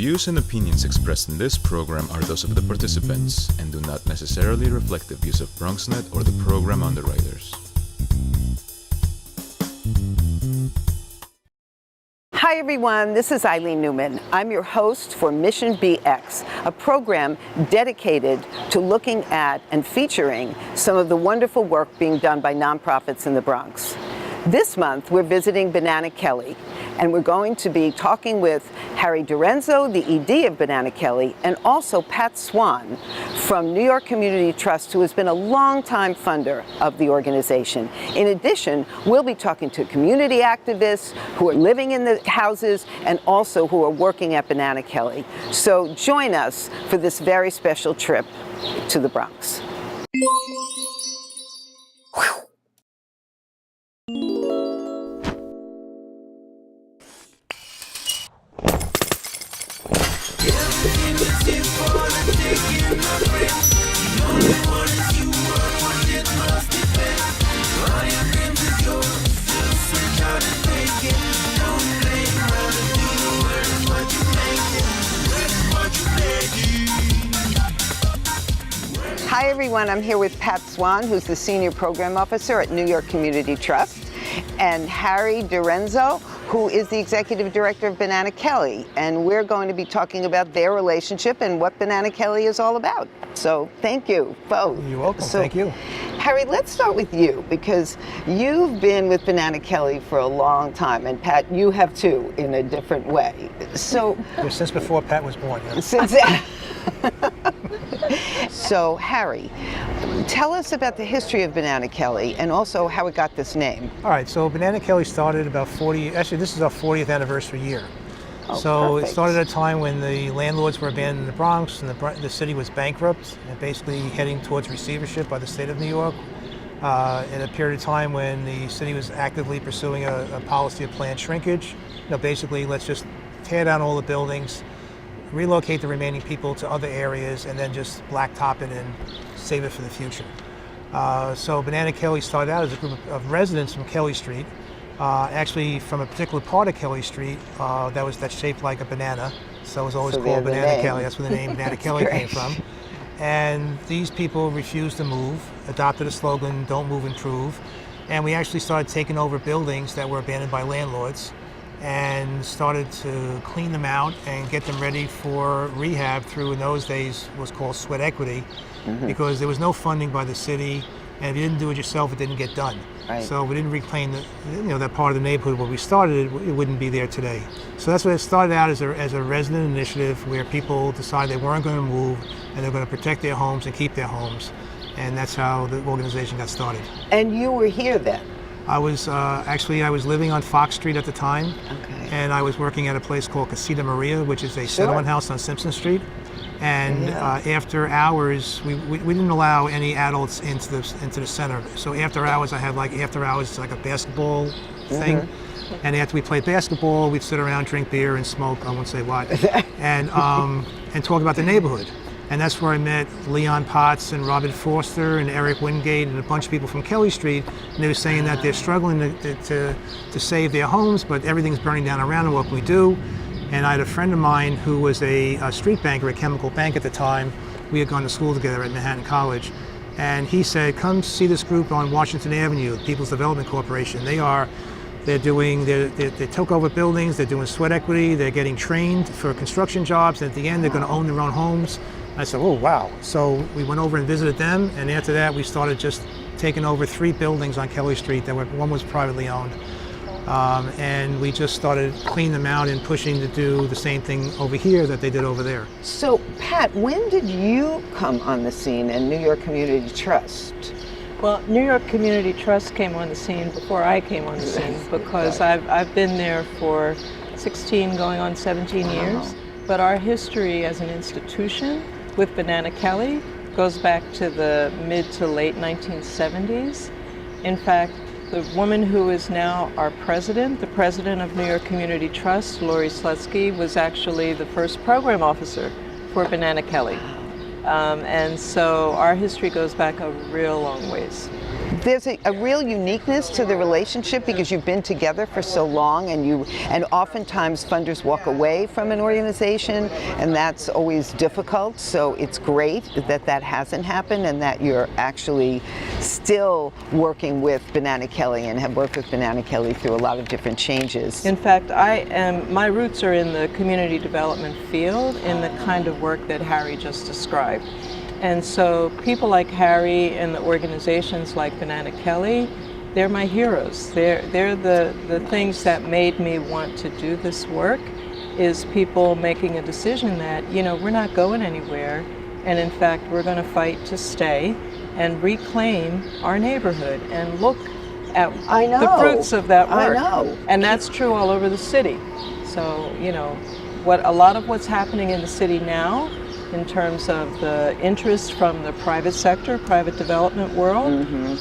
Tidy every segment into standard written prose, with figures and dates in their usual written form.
views and opinions expressed in this program are those of the participants and do not necessarily reflect the views of BronxNet or the program underwriters. Hi everyone, this is Eileen Newman. I'm your host for Mission BX, a program dedicated to looking at and featuring some of the wonderful work being done by nonprofits in the Bronx. This month we're visiting Banana Kelly, and we're going to be talking with Harry Dorenzo, the ED of Banana Kelly, and also Pat Swann from New York Community Trust, who has been a longtime funder of the organization. In addition, we'll be talking to community activists who are living in the houses and also who are working at Banana Kelly. So join us for this very special trip to the Bronx. Hi everyone, I'm here with Pat Swann, who's the Senior Program Officer at New York Community Trust, and Harry Dorenzo, who is the Executive Director of Banana Kelly. And we're going to be talking about their relationship and what Banana Kelly is all about. So thank you both. You're welcome, thank you. Harry, let's start with you, because you've been with Banana Kelly for a long time, and Pat, you have too, in a different way. So Since before Pat was born. Yeah. Since So, Harry, tell us about the history of Banana Kelly and also how it got this name. All right, so Banana Kelly started about actually this is our 40th anniversary year. Oh, so perfect. It started at a time when the landlords were abandoning the Bronx and the city was bankrupt and basically heading towards receivership by the state of New York. In a period of time when the city was actively pursuing a policy of planned shrinkage. Basically, let's just tear down all the buildings, relocate the remaining people to other areas, and then just blacktop it and save it for the future. So Banana Kelly started out as a group of residents from Kelly Street, actually from a particular part of Kelly Street that's shaped like a banana. So it was always called Banana Kelly. That's where the name Banana Kelly came from. And these people refused to move, adopted a slogan, "Don't move, improve." And we actually started taking over buildings that were abandoned by landlords and started to clean them out and get them ready for rehab through, in those days, was called sweat equity, because there was no funding by the city, and if you didn't do it yourself, it didn't get done. Right. So we didn't reclaim that part of the neighborhood where we started. It wouldn't be there today. So that's what it started out as a resident initiative where people decided they weren't going to move and they're going to protect their homes and keep their homes, and that's how the organization got started. And you were here then? I was I was living on Fox Street at the time, Okay. and I was working at a place called Casita Maria, which is a settlement house on Simpson Street. And after hours, we didn't allow any adults into the center. So after hours, I had after hours, it's like a basketball thing. And after we played basketball, we'd sit around, drink beer, and smoke. I won't say what, and talk about the neighborhood. And that's where I met Leon Potts and Robert Forster and Eric Wingate and a bunch of people from Kelly Street. And they were saying that they're struggling to save their homes, but everything's burning down around them. What can we do? And I had a friend of mine who was a street banker at Chemical Bank at the time. We had gone to school together at Manhattan College. And he said, come see this group on Washington Avenue, People's Development Corporation. They took over buildings, they're doing sweat equity, they're getting trained for construction jobs, and at the end they're going to own their own homes. I said, oh, wow. So we went over and visited them, and after that we started just taking over 3 buildings on Kelly Street. One was privately owned. And we just started cleaning them out and pushing to do the same thing over here that they did over there. So, Pat, when did you come on the scene in New York Community Trust? Well, New York Community Trust came on the scene before I came on the scene, because I've been there for 16 going on 17 years. But our history as an institution with Banana Kelly goes back to the mid to late 1970s. In fact, the woman who is now our president, the president of New York Community Trust, Lori Slutsky, was actually the first program officer for Banana Kelly. And so our history goes back a real long ways. there's a real uniqueness to the relationship because you've been together for so long, and oftentimes funders walk away from an organization, and that's always difficult. So it's great that that hasn't happened and that you're actually still working with Banana Kelly and have worked with Banana Kelly through a lot of different changes. In fact, my roots are in the community development field in the kind of work that Harry just described. And so people like Harry and the organizations like Banana Kelly, they're my heroes. They're the things that made me want to do this work, is people making a decision that, you know, we're not going anywhere, and in fact we're going to fight to stay and reclaim our neighborhood and look at the fruits of that work. I know. And that's true all over the city. So, you know, a lot of what's happening in the city now in terms of the interest from the private sector, private development world,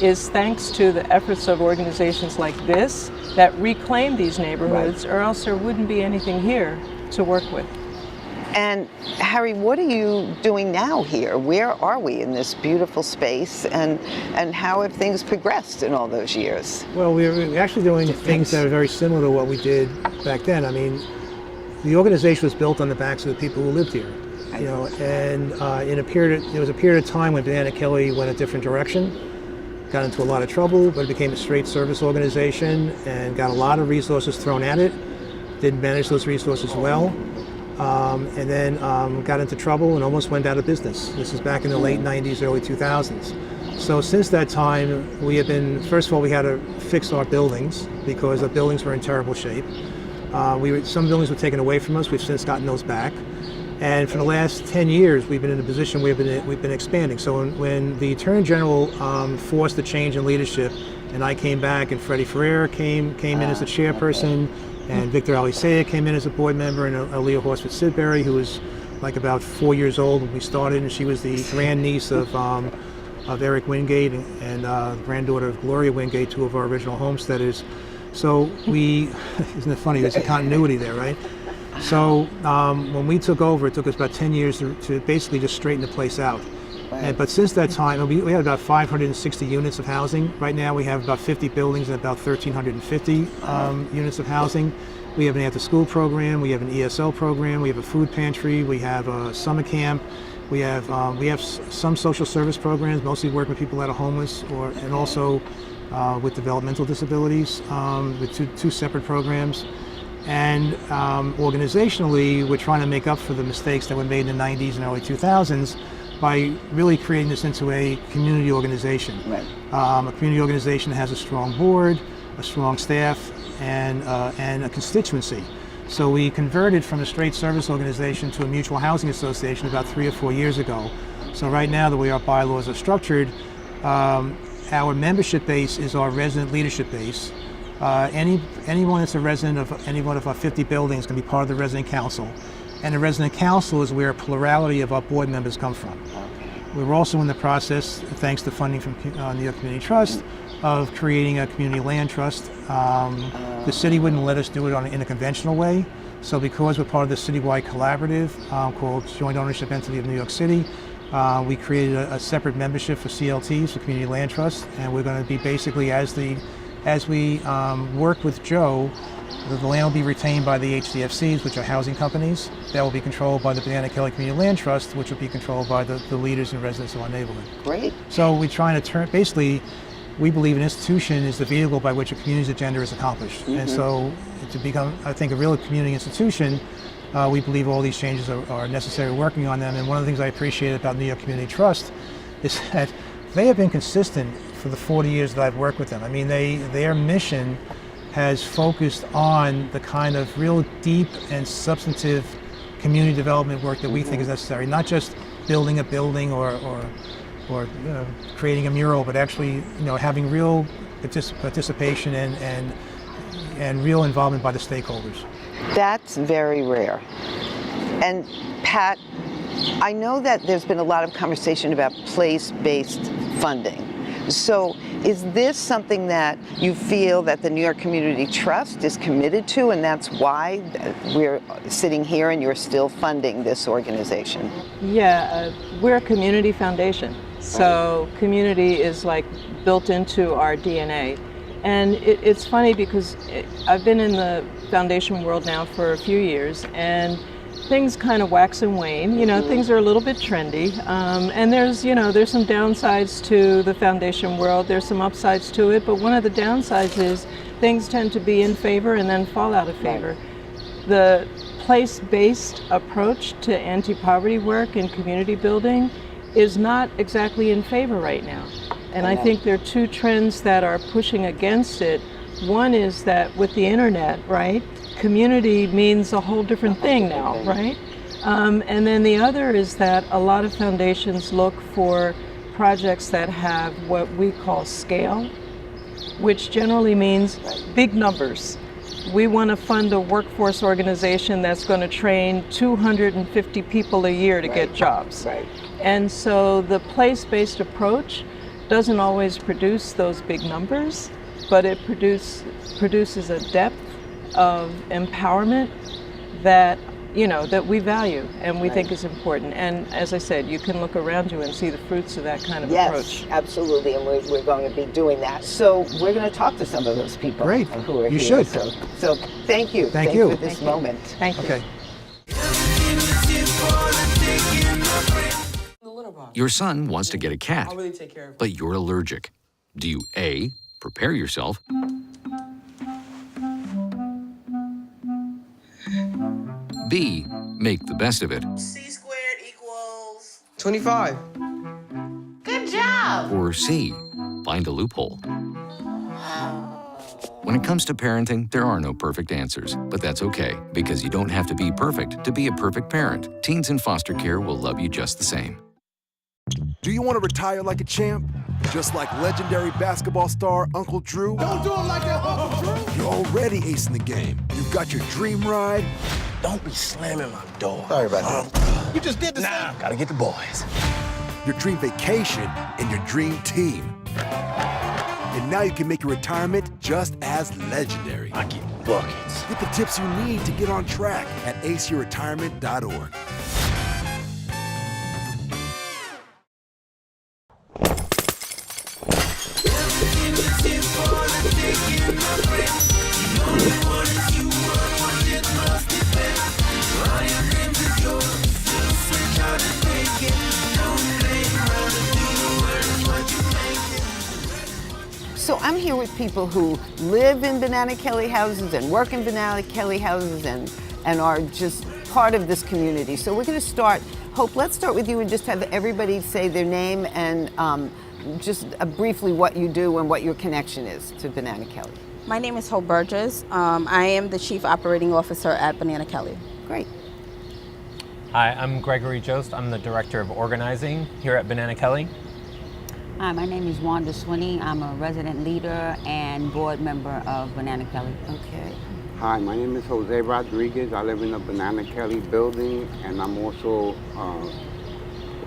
is thanks to the efforts of organizations like this that reclaim these neighborhoods, or else there wouldn't be anything here to work with. And Harry, what are you doing now here? Where are we in this beautiful space, and how have things progressed in all those years? Well, we're actually doing things that are very similar to what we did back then. I mean, the organization was built on the backs of the people who lived here. You know, and there was a period of time when Banana Kelly went a different direction, got into a lot of trouble, but it became a straight service organization and got a lot of resources thrown at it, didn't manage those resources well, and then got into trouble and almost went out of business. This is back in the late 90s, early 2000s. So since that time, we have been, first of all, we had to fix our buildings because the buildings were in terrible shape. Some buildings were taken away from us. We've since gotten those back. And for the last 10 years, we've been in a position where we've been expanding. So when the Attorney General forced the change in leadership, and I came back, and Freddie Ferrer came in as the chairperson, and Victor Alisea came in as a board member, and Aaliyah Horsford Sidbury, who was like about 4 years old when we started, and she was the grandniece of Eric Wingate and granddaughter of Gloria Wingate, two of our original homesteaders. So isn't it funny? There's a continuity there, right? So when we took over, it took us about 10 years to basically just straighten the place out. But since that time, we had about 560 units of housing. Right now we have about 50 buildings and about 1,350 units of housing. We have an after-school program, we have an ESL program, we have a food pantry, we have a summer camp, we have some social service programs, mostly work with people that are homeless, and also with developmental disabilities, with two separate programs. And organizationally, we're trying to make up for the mistakes that were made in the 90s and early 2000s by really creating this into a community organization. Right. A community organization that has a strong board, a strong staff, and a constituency. So we converted from a straight service organization to a mutual housing association about 3 or 4 years ago. So right now, the way our bylaws are structured, our membership base is our resident leadership base. Anyone that's a resident of any one of our 50 buildings can be part of the resident council. And the resident council is where a plurality of our board members come from. We're also in the process, thanks to funding from New York Community Trust, of creating a community land trust. The city wouldn't let us do it in a conventional way. So because we're part of the citywide collaborative called Joint Ownership Entity of New York City, we created a separate membership for CLTs, for Community Land Trust, and we're going to be basically, as we work with Joe, the land will be retained by the HDFCs, which are housing companies. That will be controlled by the Banana Kelly Community Land Trust, which will be controlled by the leaders and residents of our neighborhood. Great. So we're trying to basically, we believe an institution is the vehicle by which a community's agenda is accomplished. And so to become, I think, a real community institution, we believe all these changes are necessary, working on them. And one of the things I appreciate about New York Community Trust is that they have been consistent for the 40 years that I've worked with them. I mean, their mission has focused on the kind of real deep and substantive community development work that we think is necessary, not just building a building or creating a mural, but actually, having real participation and real involvement by the stakeholders. That's very rare. And Pat, I know that there's been a lot of conversation about place-based funding. So is this something that you feel that the New York Community Trust is committed to, and that's why we're sitting here and you're still funding this organization? Yeah, we're a community foundation. So community is like built into our DNA. And it's funny because I've been in the foundation world now for a few years, and things kind of wax and wane. You know, things are a little bit trendy, and there's some downsides to the foundation world. There's some upsides to it, but one of the downsides is things tend to be in favor and then fall out of favor. The place-based approach to anti-poverty work and community building is not exactly in favor right now. And I think there are two trends that are pushing against it. One is that with the internet, right, community means a whole different thing now, right? And then the other is that a lot of foundations look for projects that have what we call scale, which generally means big numbers. We want to fund a workforce organization that's going to train 250 people a year to get jobs. And so the place-based approach doesn't always produce those big numbers, but it produces a depth of empowerment that that we value and we think is important. And as I said, you can look around you and see the fruits of that kind of approach. Yes, absolutely, and we're going to be doing that. So we're going to talk to some of those people who are here. You should. So thank you. Thank you for this moment. Thank you. Okay. Your son wants to get a cat, but you're allergic. Do you A, prepare yourself, B, make the best of it, C squared equals 25. Good job. or C, find a loophole? When it comes to parenting, there are no perfect answers, but that's okay, because you don't have to be perfect to be a perfect parent. Teens in foster care will love you just the same. Do you want to retire like a champ? Just like legendary basketball star Uncle Drew? Don't do him like that, Uncle Drew. You're already acing the game. You've got your dream ride. Don't be slamming my door. Sorry about that. You just did the same. Gotta get the boys. Your dream vacation and your dream team. And now you can make your retirement just as legendary. I get buckets. Get the tips you need to get on track at aceyourretirement.org. So I'm here with people who live in Banana Kelly houses and work in Banana Kelly houses and are just part of this community. So we're going to start. Hope, let's start with you and just have everybody say their name and just briefly what you do and what your connection is to Banana Kelly. My name is Hope Burgess. I am the Chief Operating Officer at Banana Kelly. Great. Hi, I'm Gregory Jost. I'm the Director of Organizing here at Banana Kelly. Hi, my name is Wanda Swinney. I'm a resident leader and board member of Banana Kelly. Okay. Hi, my name is Jose Rodriguez. I live in the Banana Kelly building, and I'm also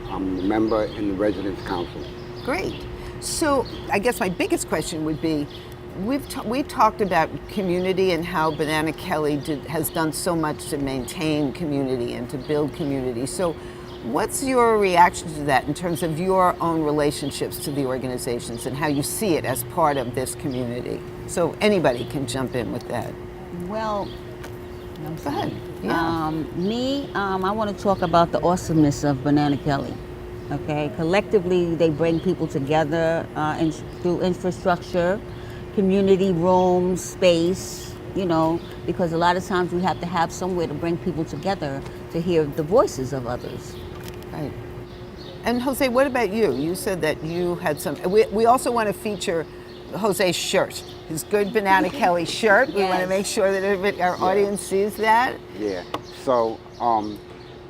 I'm a member in the Residents Council. Great. So I guess my biggest question would be, we've talked about community and how Banana Kelly has done so much to maintain community and to build community. So what's your reaction to that in terms of your own relationships to the organizations and how you see it as part of this community? So anybody can jump in with that. Well, Go ahead. Yeah. I want to talk about the awesomeness of Banana Kelly. Okay, collectively they bring people together through infrastructure, community rooms, space, because a lot of times we have to have somewhere to bring people together to hear the voices of others. Right. And Jose, what about you? You said that you had some, we also want to feature Jose's shirt, his good Banana Kelly shirt. We want to make sure that our audience sees that. Yeah, so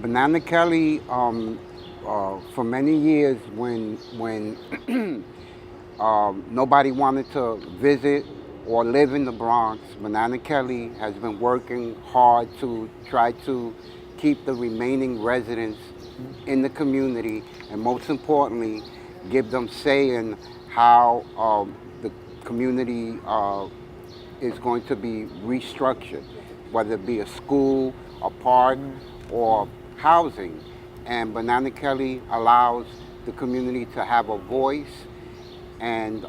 Banana Kelly, for many years when nobody wanted to visit or live in the Bronx, Banana Kelly has been working hard to try to keep the remaining residents in the community, and most importantly, give them say in how the community is going to be restructured, whether it be a school, a park, or housing. And Banana Kelly allows the community to have a voice, and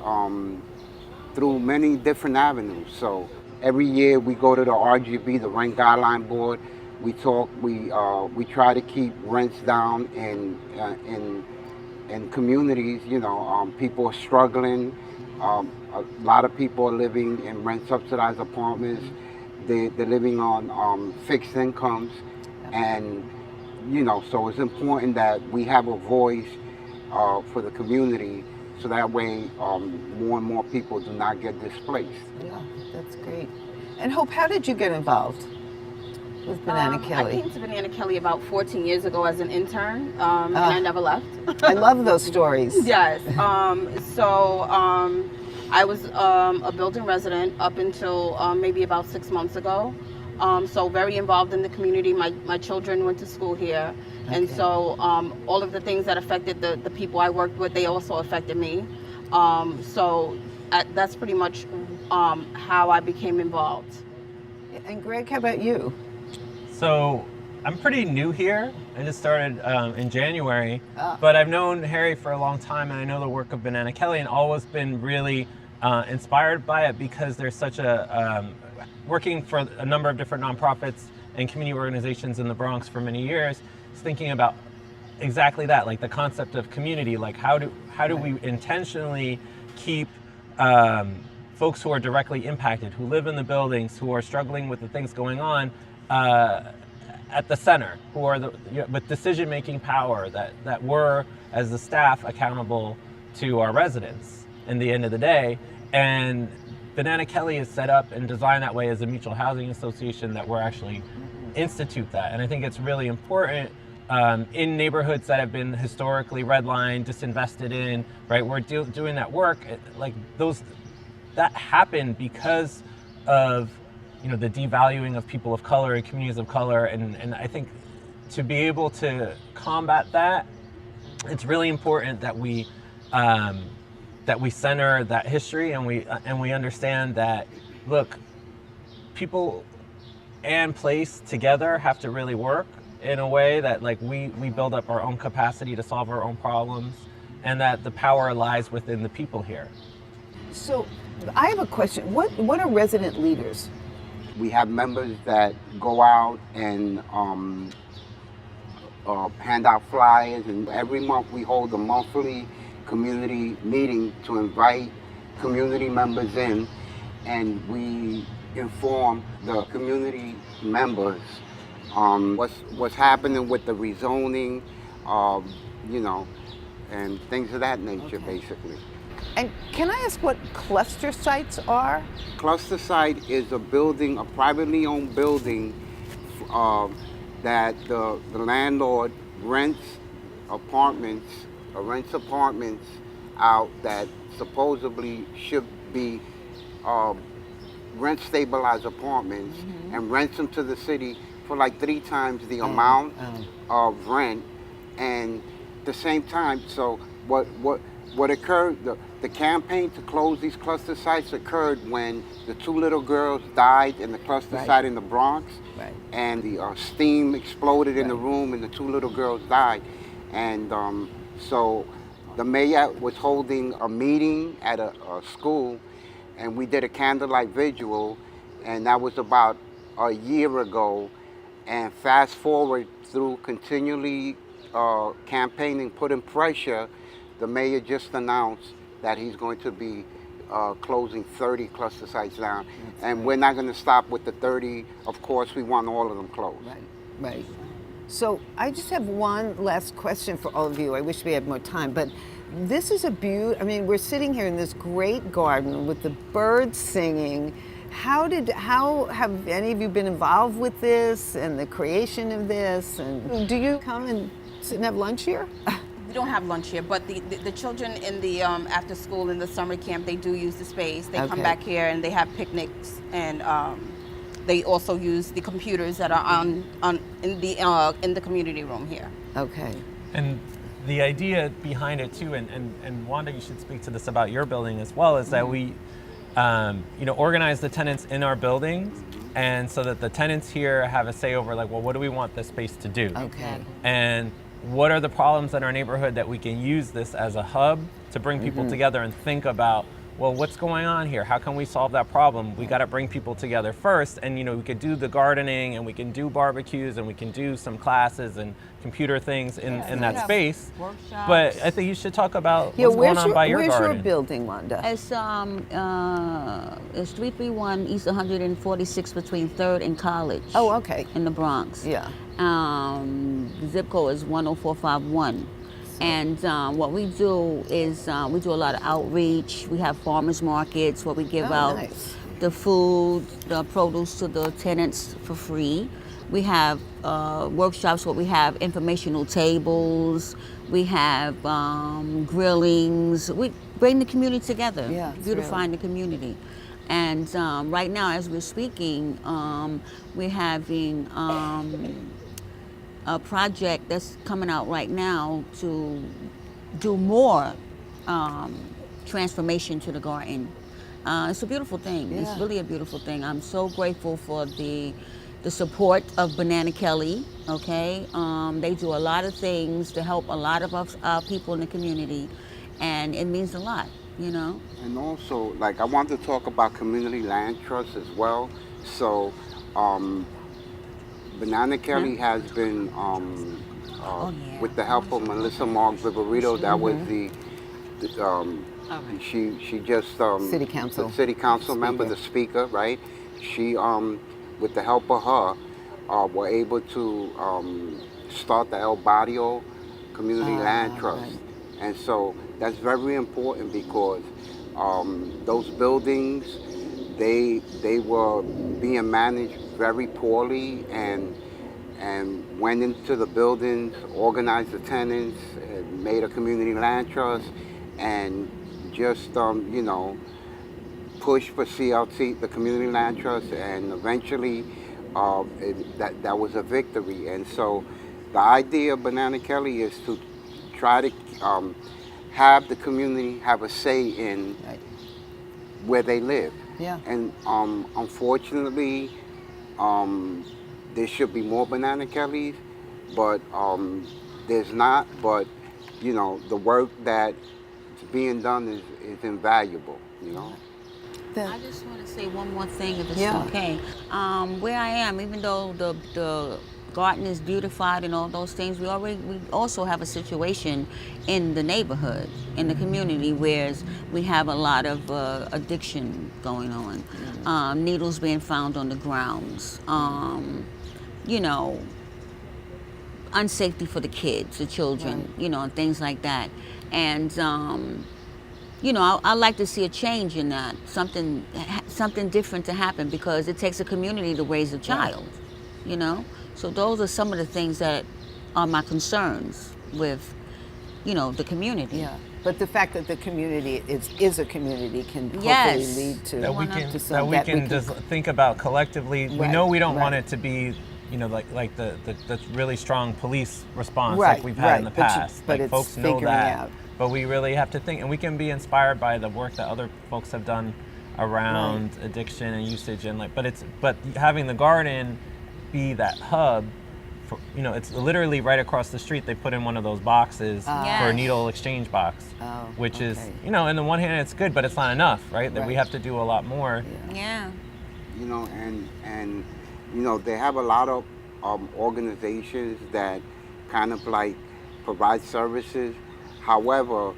through many different avenues. So every year we go to the RGB, the Rent Guideline Board. We talk. We try to keep rents down in communities. You know, people are struggling. A lot of people are living in rent-subsidized apartments. They're living on fixed incomes, and you know, so it's important that we have a voice for the community, so that way more and more people do not get displaced. Yeah, that's great. And Hope, how did you get involved with Banana Kelly? I came to Banana Kelly about 14 years ago as an intern, and I never left. I love those stories. Yes. I was a building resident up until maybe about 6 months ago. So very involved in the community. My children went to school here. Okay. And so all of the things that affected the people I worked with, they also affected me. That's pretty much how I became involved. And Greg, how about you? So I'm pretty new here. I just started in January, but I've known Harry for a long time, and I know the work of Banana Kelly, and always been really inspired by it, because there's such a working for a number of different nonprofits and community organizations in the Bronx for many years, thinking about exactly that, like the concept of community, like how do we intentionally keep folks who are directly impacted, who live in the buildings, who are struggling with the things going on, at the center, who are with decision-making power, that we're, as the staff, accountable to our residents in the end of the day. And Banana Kelly is set up and designed that way as a mutual housing association, that we're actually institute that. And I think it's really important in neighborhoods that have been historically redlined, disinvested in, right? We're doing that work, like that happened because of, you know, the devaluing of people of color and communities of color, and I think to be able to combat that, it's really important that we center that history, and we understand that, look, people and place together have to really work in a way that, like, we build up our own capacity to solve our own problems, and that the power lies within the people here. So I have a question. What are resident leaders? We have members that go out and hand out flyers, and every month we hold a monthly community meeting to invite community members in, and we inform the community members what's happening with the rezoning, you know, and things of that nature, okay. Basically. And can I ask what cluster sites are? Cluster site is a building, a privately owned building that the landlord rents apartments out that supposedly should be rent stabilized apartments, mm-hmm. and rents them to the city for like 3 times the amount of rent. And at the same time, so what occurred, the campaign to close these cluster sites occurred when the 2 little girls died in the cluster right. site in the Bronx, right. and the steam exploded in the room, and the 2 little girls died. And so the mayor was holding a meeting at a school, and we did a candlelight vigil, and that was about a year ago. And fast forward through continually campaigning, putting pressure, the mayor just announced that he's going to be closing 30 cluster sites down. That's and right. We're not going to stop with the 30. Of course, we want all of them closed. Right, right. So I just have one last question for all of you. I wish we had more time, but this is a beauty. I mean, we're sitting here in this great garden with the birds singing. How have any of you been involved with this and the creation of this? And do you come and sit and have lunch here? We don't have lunch here, but the children in the after school in the summer camp, they do use the space. They come back here and they have picnics, and they also use the computers that are in the community room here. Okay. And the idea behind it too, and Wanda, you should speak to this about your building as well, is that we organize the tenants in our buildings, and so that the tenants here have a say over, like, well, what do we want this space to do? Okay. And what are the problems in our neighborhood that we can use this as a hub to bring people together and think about, well, what's going on here? How can we solve that problem? We got to bring people together first, and we could do the gardening, and we can do barbecues, and we can do some classes and computer things in that space. Workshops. But I think you should talk about what's going on by your where's garden. your building, Wanda? It's 331 East 146 between 3rd and College. Oh, okay. In the Bronx. Yeah. The zip code is 10451. And what we do is we do a lot of outreach. We have farmers markets where we give out the food, the produce to the tenants for free. We have workshops where we have informational tables. We have grillings. We bring the community together, beautifying the community. And right now, as we're speaking, we're having a project that's coming out right now to do more transformation to the garden. It's a beautiful thing. Yeah. It's really a beautiful thing. I'm so grateful for the support of Banana Kelly, okay? They do a lot of things to help a lot of us, people in the community, and it means a lot, And also, I want to talk about community land trusts as well. So, Banana Kelly has been, with the help of Melissa Mark Viverito, that was she just city council, the city council member, the speaker, right? She, with the help of her, were able to start the El Barrio Community Land Trust, right. And so that's very important because those buildings, they were being managed very poorly, and went into the buildings, organized the tenants, made a community land trust, and just pushed for CLT, the community land trust, and eventually that was a victory. And so the idea of Banana Kelly is to try to have the community have a say in where they live. Yeah. And unfortunately, there should be more Banana Kellys, but there's not. But the work that's being done is invaluable. I just want to say one more thing, if it's okay. Where I am, even though the garden is beautified and all those things, we also have a situation in the neighborhood, in the community, where we have a lot of addiction going on, needles being found on the grounds, unsafety for the kids, the children, and things like that. And I'd like to see a change in that, something different to happen, because it takes a community to raise a child, So those are some of the things that are my concerns with, the community. Yeah, but the fact that the community is a community can hopefully lead to that we can just think about collectively. We know we don't want it to be, like the really strong police response like we've had in the past. But it's folks know that. Out. But we really have to think, and we can be inspired by the work that other folks have done around addiction and usage, and but having the garden be that hub for, it's literally right across the street. They put in one of those boxes for a needle exchange box, which is, on the one hand it's good, but it's not enough, right? That we have to do a lot more. Yeah. And they have a lot of organizations that kind of provide services. However,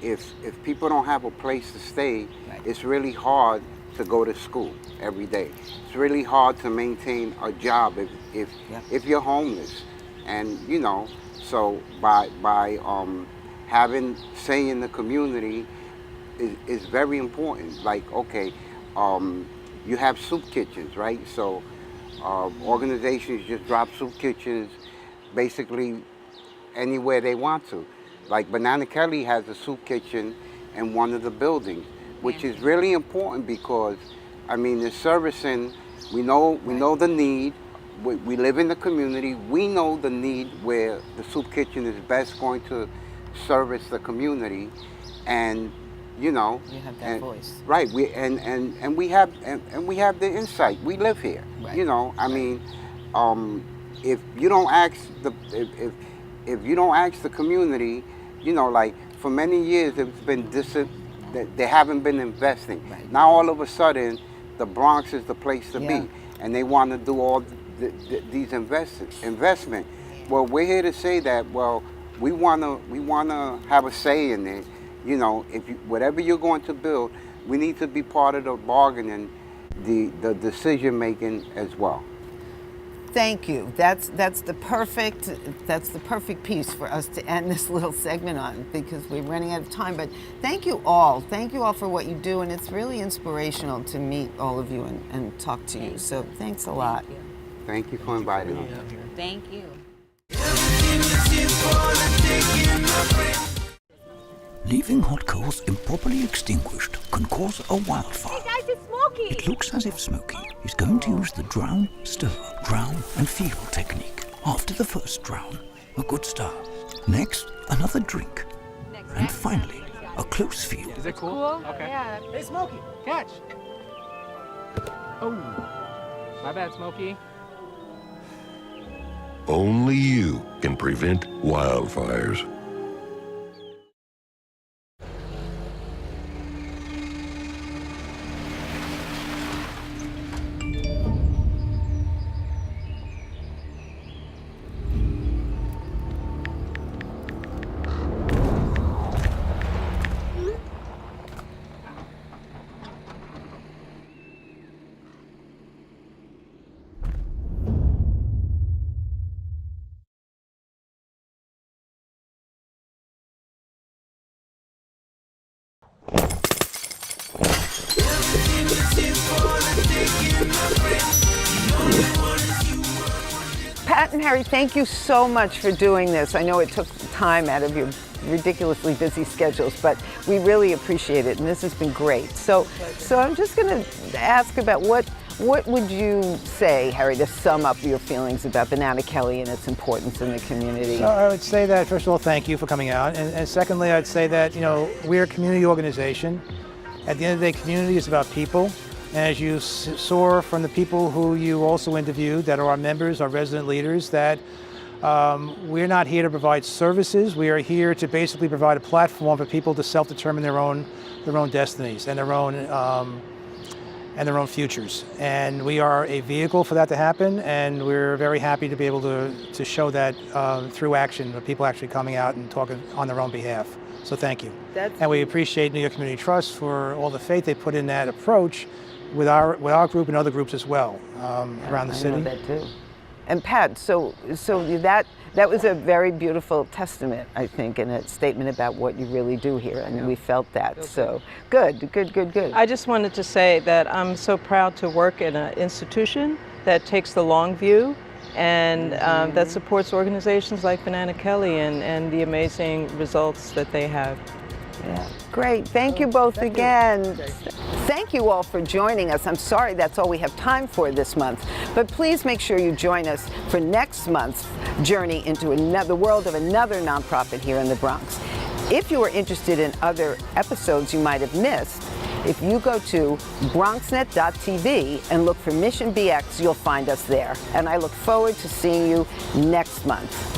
if people don't have a place to stay, it's really hard to go to school every day. It's really hard to maintain a job if you're homeless, and so by having say in the community is very important. You have soup kitchens, right? So organizations just drop soup kitchens basically anywhere they want to. Like Banana Kelly has a soup kitchen in one of the buildings, which is really important because, the servicing, we know the need. We live in the community. We know the need where the soup kitchen is best going to service the community, and you have that voice, right? We we have the insight. We live here, right. if you don't ask if you don't ask the community, you know, like for many years it's been they haven't been investing. Right. Now all of a sudden, the Bronx is the place to be, and they want to do all these investment. Well, we're here to say that. Well, we wanna have a say in it. You know, whatever you're going to build, we need to be part of the bargaining, the decision making as well. Thank you. That's the perfect piece for us to end this little segment on, because we're running out of time. But thank you all for what you do, and it's really inspirational to meet all of you and talk to you. So thanks a lot. Thank you for inviting us. Thank you. Leaving hot coals improperly extinguished can cause a wildfire. Hey guys, it's Smokey! It looks as if Smokey is going to use the drown, stir, drown and feel technique. After the first drown, a good stir. Next, another drink. And finally, a close feel. Is it cool? Okay. Yeah. Hey Smokey, catch! Oh, my bad, Smokey. Only you can prevent wildfires. Pat and Harry, thank you so much for doing this. I know it took time out of your ridiculously busy schedules, but we really appreciate it, and this has been great. So I'm just going to ask about what would you say, Harry, to sum up your feelings about Banana Kelly and its importance in the community? So I would say that, first of all, thank you for coming out. And secondly, I'd say that, you know, we're a community organization. At the end of the day, community is about people. And as you saw from the people who you also interviewed, that are our members, our resident leaders, that we're not here to provide services. We are here to basically provide a platform for people to self-determine their own destinies and their own futures. And we are a vehicle for that to happen, and we're very happy to be able to show that through action, with people actually coming out and talking on their own behalf. So thank you. And we appreciate New York Community Trust for all the faith they put in that approach with our group and other groups as well around the city. I know that too. And Pat, so that was a very beautiful testament, I think, and a statement about what you really do here, and we felt that. So good. I just wanted to say that I'm so proud to work in an institution that takes the long view and that supports organizations like Banana Kelly and the amazing results that they have. Yeah. Great. Thank you both again. Thank you all for joining us. I'm sorry that's all we have time for this month, but please make sure you join us for next month's journey into the world of another nonprofit here in the Bronx. If you are interested in other episodes you might have missed, if you go to BronxNet.tv and look for Mission BX, you'll find us there. And I look forward to seeing you next month.